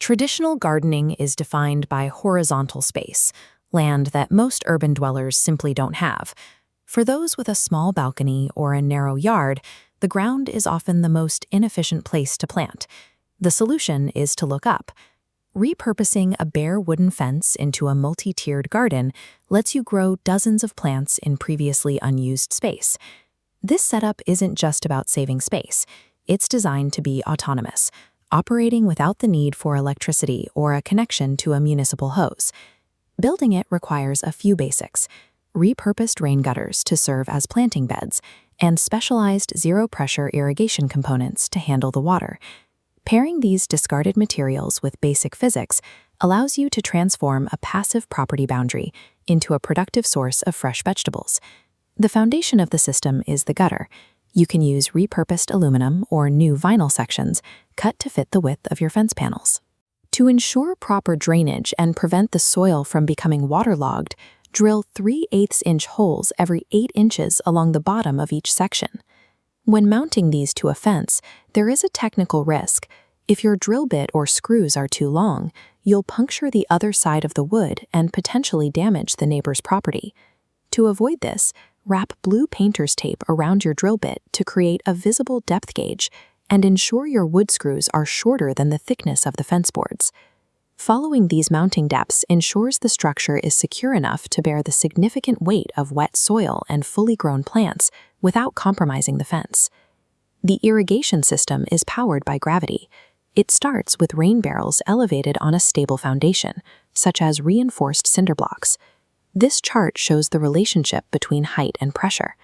Traditional gardening is defined by horizontal space, land that most urban dwellers simply don't have. For those with a small balcony or a narrow yard, the ground is often the most inefficient place to plant. The solution is to look up. Repurposing a bare wooden fence into a multi-tiered garden lets you grow dozens of plants in previously unused space. This setup isn't just about saving space. It's designed to be autonomous, operating without the need for electricity or a connection to a municipal hose. Building it requires a few basics: repurposed rain gutters to serve as planting beds, and specialized zero-pressure irrigation components to handle the water. Pairing these discarded materials with basic physics allows you to transform a passive property boundary into a productive source of fresh vegetables. The foundation of the system is the gutter. You can use repurposed aluminum or new vinyl sections cut to fit the width of your fence panels. To ensure proper drainage and prevent the soil from becoming waterlogged, drill 3/8-inch holes every 8 inches along the bottom of each section. When mounting these to a fence, there is a technical risk. If your drill bit or screws are too long, you'll puncture the other side of the wood and potentially damage the neighbor's property. To avoid this, wrap blue painter's tape around your drill bit to create a visible depth gauge and ensure your wood screws are shorter than the thickness of the fence boards. Following these mounting depths ensures the structure is secure enough to bear the significant weight of wet soil and fully grown plants without compromising the fence. The irrigation system is powered by gravity. It starts with rain barrels elevated on a stable foundation, such as reinforced cinder blocks. This chart shows the relationship between height and pressure.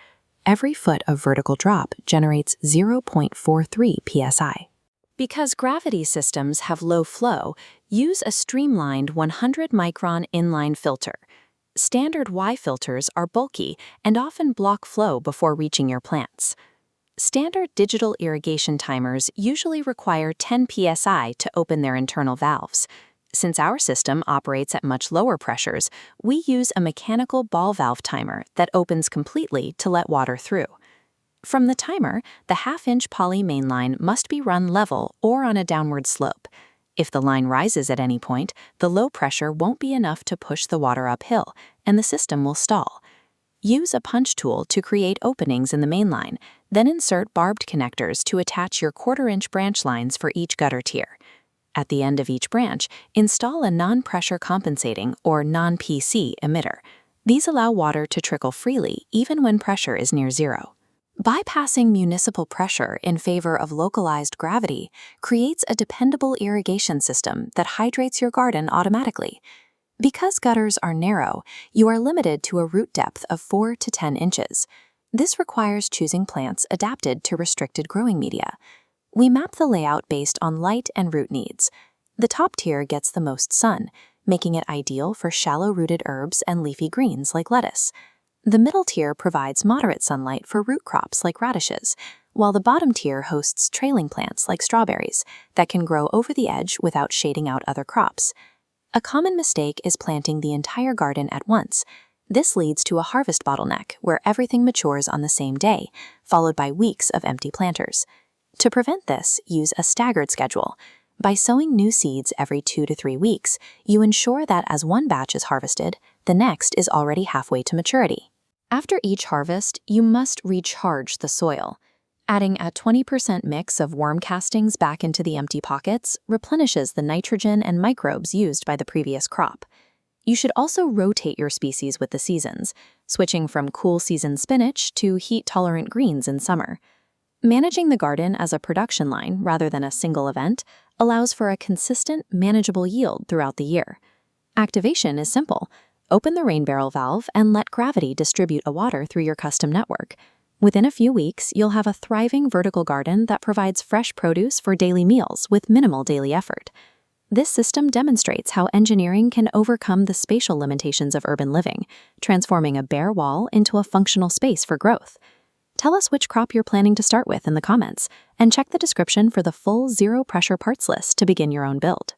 Every foot of vertical drop generates 0.43 psi. Because gravity systems have low flow, use a streamlined 100-micron inline filter. Standard Y filters are bulky and often block flow before reaching your plants. Standard digital irrigation timers usually require 10 psi to open their internal valves. Since our system operates at much lower pressures, we use a mechanical ball valve timer that opens completely to let water through. From the timer, the half-inch poly mainline must be run level or on a downward slope. If the line rises at any point, the low pressure won't be enough to push the water uphill, and the system will stall. Use a punch tool to create openings in the mainline, then insert barbed connectors to attach your 1/4-inch branch lines for each gutter tier. At the end of each branch, install a non-pressure compensating or non-PC emitter. These allow water to trickle freely even when pressure is near zero. Bypassing municipal pressure in favor of localized gravity creates a dependable irrigation system that hydrates your garden automatically. Because gutters are narrow, you are limited to a root depth of 4 to 10 inches. This requires choosing plants adapted to restricted growing media. We map the layout based on light and root needs. The top tier gets the most sun, making it ideal for shallow-rooted herbs and leafy greens like lettuce. The middle tier provides moderate sunlight for root crops like radishes, while the bottom tier hosts trailing plants like strawberries that can grow over the edge without shading out other crops. A common mistake is planting the entire garden at once. This leads to a harvest bottleneck where everything matures on the same day, followed by weeks of empty planters. To prevent this, use a staggered schedule. By sowing new seeds every 2 to 3 weeks, you ensure that as one batch is harvested, the next is already halfway to maturity. After each harvest, you must recharge the soil. Adding a 20% mix of worm castings back into the empty pockets replenishes the nitrogen and microbes used by the previous crop. You should also rotate your species with the seasons, switching from cool season spinach to heat-tolerant greens in summer. Managing the garden as a production line rather than a single event allows for a consistent, manageable yield throughout the year. Activation is simple. Open the rain barrel valve and let gravity distribute the water through your custom network. Within a few weeks, you'll have a thriving vertical garden that provides fresh produce for daily meals with minimal daily effort. This system demonstrates how engineering can overcome the spatial limitations of urban living, transforming a bare wall into a functional space for growth. Tell us which crop you're planning to start with in the comments, and check the description for the full zero-pressure parts list to begin your own build.